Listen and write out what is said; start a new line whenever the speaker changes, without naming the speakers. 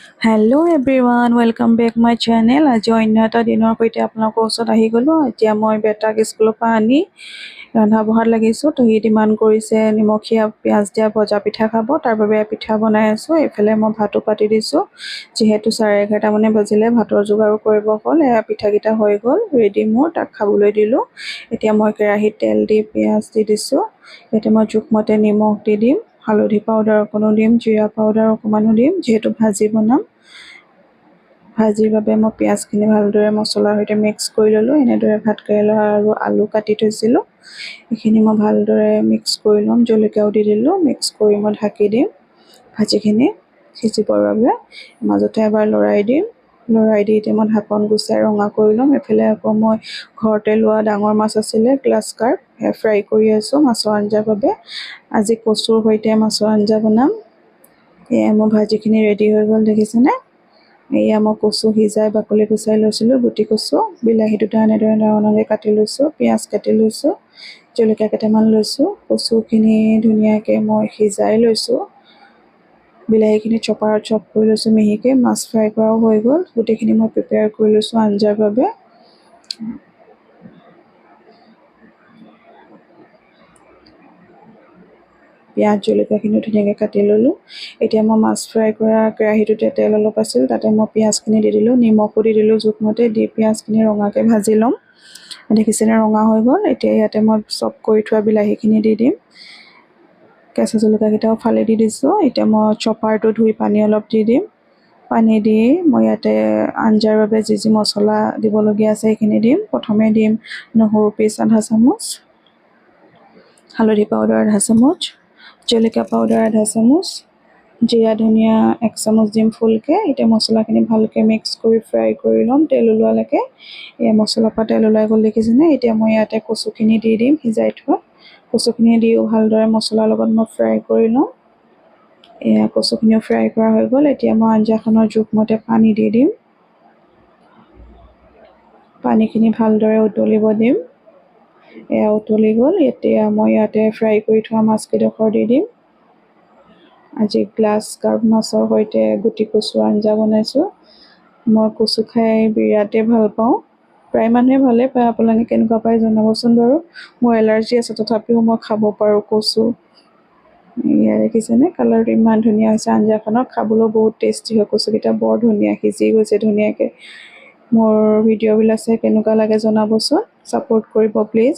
Hello' everyone, welcome back my channel. আজি অন্য এটা দিনৰ সৈতে আপোনালোকৰ ওচৰত আহি গ'লোঁ। এতিয়া মই বেটাক স্কুলৰ পৰা আনি ৰন্ধা বঢ়াত লাগিছোঁ। তো সি ডিমাণ্ড কৰিছে নিমখীয়া পিঁয়াজ দিয়া ভজা পিঠা খাব, তাৰ বাবে পিঠা বনাই আছোঁ। এইফালে মই ভাতো পাতি দিছোঁ। যিহেতু 11:30 মানে বাজিলে, ভাতৰ যোগাৰো কৰিব হ'ল। পিঠাকেইটা হৈ গ'ল ৰেডি, মোৰ তাক খাবলৈ দিলোঁ। এতিয়া মই কেৰাহীত তেল দি পিঁয়াজ দি দিছোঁ। ইয়াতে মই জোখমতে নিমখ দি দিম, হালধি পাউডাৰ অকণো দিম, জিৰা পাউডাৰ অকণমানো দিম, যিহেতু ভাজি বনাম। ভাজিৰ বাবে মই পিঁয়াজখিনি ভালদৰে মছলাৰ সৈতে মিক্স কৰি ল'লোঁ। এনেদৰে ভাতকেৰেলা আৰু আলু কাটি থৈছিলোঁ, এইখিনি মই ভালদৰে মিক্স কৰি ল'ম। জলকীয়াও দি দিলোঁ, মিক্স কৰি মই ঢাকি দিম ভাজিখিনি সিজিবৰ বাবে। মাজতে এবাৰ লৰাই দিম। লৰাই দি এতিয়া মই ঢাকন গুচাই ৰঙা কৰি ল'ম। এফালে আকৌ মই ঘৰতে লোৱা ডাঙৰ মাছ আছিলে, গ্লাছ কাৰ্প, সেয়া ফ্ৰাই কৰি আছোঁ মাছৰ আঞ্জাৰ বাবে। আজি কচুৰ সৈতে মাছৰ আঞ্জা বনাম। এয়া মোৰ ভাজিখিনি ৰেডি হৈ গ'ল, দেখিছেনে? এয়া মই কচু সিজাই বাকলি গুচাই লৈছিলোঁ, গুটি কচু। বিলাহী দুটা এনেদৰে ডাঙৰ কাটি লৈছোঁ, পিঁয়াজ কাটি লৈছোঁ, জলকীয়া কেইটামান লৈছোঁ। কচুখিনি ধুনীয়াকৈ মই সিজাই লৈছোঁ। বিলাহীখিনি চপাৰত চপ কৰি লৈছোঁ মিহিকৈ। মাছ ফ্ৰাই কৰাও হৈ গ'ল। গোটেইখিনি মই প্ৰিপেয়াৰ কৰি লৈছোঁ আঞ্জাৰ বাবে। পিঁয়াজ জলকীয়াখিনি ধুনীয়াকৈ কাটি ল'লোঁ। এতিয়া মই মাছ ফ্ৰাই কৰা কেৰাহীটোতে তেল অলপ আছিল, তাতে মই পিঁয়াজখিনি দি দিলোঁ, নিমখো দি দিলোঁ জোখমতে। দি পিঁয়াজখিনি ৰঙাকৈ ভাজি ল'ম। দেখিছেনে, ৰঙা হৈ গ'ল। এতিয়া ইয়াতে মই চপ কৰি থোৱা বিলাহীখিনি দি দিম। কেঁচা জলকীয়াকেইটাও ফালি দি দিছোঁ। এতিয়া মই চপাৰটো ধুই পানী অলপ দি দিম। পানী দি মই ইয়াতে আঞ্জাৰ বাবে যি যি মছলা দিবলগীয়া আছে সেইখিনি দিম। প্ৰথমে দিম নহৰু পিচ আধা চামুচ, হালধি পাউডাৰ আধা চামুচ, জলকীয়া পাউডাৰ আধা চামুচ, জিৰা ধনিয়া 1 চামুচ দিম ফুলকৈ। এতিয়া মছলাখিনি ভালকৈ মিক্স কৰি ফ্ৰাই কৰি ল'ম তেল ওলোৱালৈকে। এই মছলাৰ পৰা তেল ওলাই গ'ল, দেখিছেনে? এতিয়া মই ইয়াতে কচুখিনি দি দিম, সিজাই থোৱা কচুখিনি দিও ভালদৰে মছলাৰ লগত মই ফ্ৰাই কৰি ল'ম। এয়া কচুখিনিও ফ্ৰাই কৰা হৈ গ'ল। এতিয়া মই আঞ্জাখনৰ জোখমতে পানী দি দিম। পানীখিনি ভালদৰে উতলিব দিম। এয়া উতলি গ'ল। এতিয়া মই ইয়াতে ফ্ৰাই কৰি থোৱা মাছকেইডোখৰ দি দিম। আজি গ্লাছ কাৰ্প মাছৰ সৈতে গুটি কচুৰ আঞ্জা বনাইছোঁ। মই কচু খাই বিৰাটেই ভাল পাওঁ। প্ৰায় মানুহে ভালেই পায়, আপোনালোকে কেনেকুৱা পায় জনাবচোন বাৰু। মোৰ এলাৰ্জি আছে, তথাপিও মই খাব পাৰোঁ কচু। এয়া দেখিছেনে, কালাৰটো ইমান ধুনীয়া হৈছে আঞ্জাখনৰ। খাবলৈও বহুত টেষ্টি হয়। কচুকেইটা বৰ ধুনীয়া সিজি গৈছে ধুনীয়াকৈ। মোৰ ভিডিঅ'বিলাক চাই কেনেকুৱা লাগে জনাবচোন, ছাপোৰ্ট কৰিব প্লিজ।